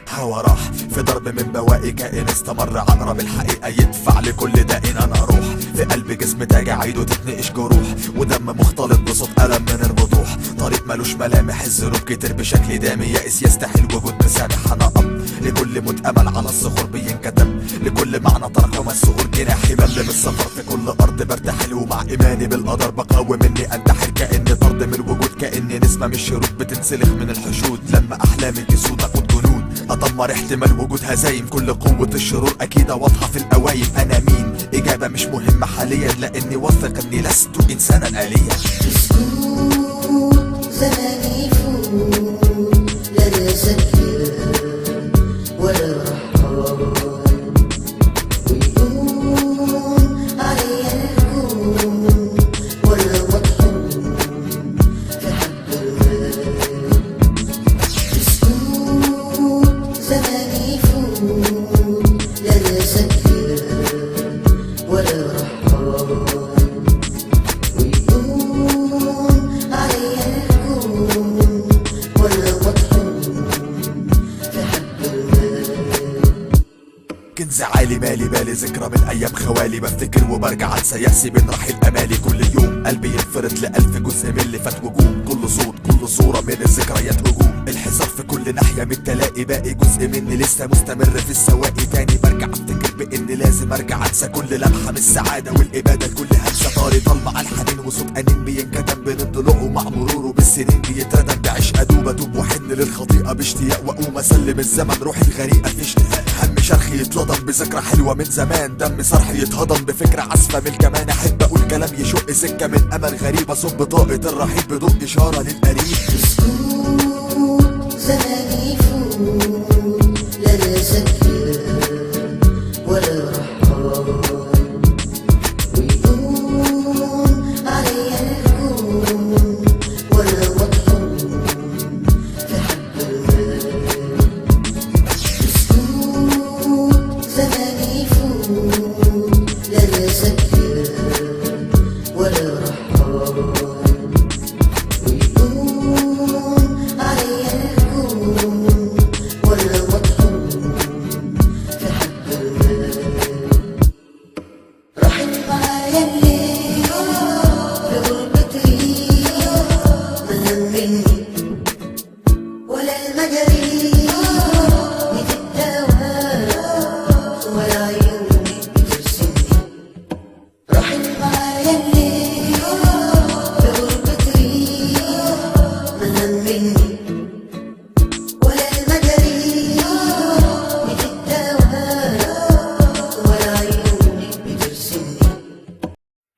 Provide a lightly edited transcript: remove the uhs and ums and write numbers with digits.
هوا راح في ضرب من بواقي كائن استمر، عقرب الحقيقة يدفع لكل داء انا روح، في قلب جسم تاجع عيده تتنقش جروح، ودم مختلط بصوت ألم من الوضوح، طريق ملوش ملامح الذنوب كتير بشكل دامي، يائس يستحيل وجود مسامح. انا اب لكل موت امل على الصخور بينكتب، لكل معنى ترقم الصقور جناحي بل بالسفر في كل ارض برتحل، ومع ايماني بالقدر بقاوم اني انتحر، كاني طرد من الوجود، كاني نسمة مش شروط بتنسلخ من الحشود، لما احلامي تسود اخد جنود ادمر احتمال وجود هزايم، كل قوة الشرور اكيد واضحة في الاوايم. انا مين؟ اجابة مش مهمة حاليا، لاني واثق اني لست انسانا آليا. زماني يفوت لا انا ذكر ولا رحال، ويقوم عليا الكون ولا مطحون في حب الغال. بسكوت زماني يفوت لا انا ذكر ولا رحال، كنز عالي مالي بالي ذكرى من ايام خوالي، بفتكر وبرجع انسى يأسي بين رحيل امالي، كل يوم قلبي ينفرد لألف جزء من اللي فات وجوم، كل صوت كل صورة من الذكريات هجوم، الحصار في كل ناحية من التلاقي، باقي جزء مني لسه مستمر في السواقي، تاني برجع افتكر باني لازم ارجع انسى كل لمحة من السعادة والابادة لكل همسة، طاري طالمة الحنين وصوت انين بينكتم بين الضلوع، ومع مروره بالسنين بيتردم بعشق ادوب واحن للخطيئة باشتياق، واقوم اسلم الزمن روحي الغريقة في اشتهاء، هم شرخي يتلضم بذكرى حلوة من زمان، دم صرحي يتهضم بفكرة عزفة من الكمان، احب اقول كلام يشق سكة من امل غريب، اصب بطاقة الرحيل بدق اشارة للقريب. بسكوت زماني يفوت لا انا ذكر ولا رحال، ويقوم عليا الكون ولا مطحون في حب الغال. بسكوت زماني يفوت لا انا ذكر ولا رحال، ويقوم عليا الكون ولا مطحون في حب الغال. راحت معايا الليل لغربتي، ما همني ولا المجاري بتتداوى ولا عيوني بترسمني، راحت معايا الليل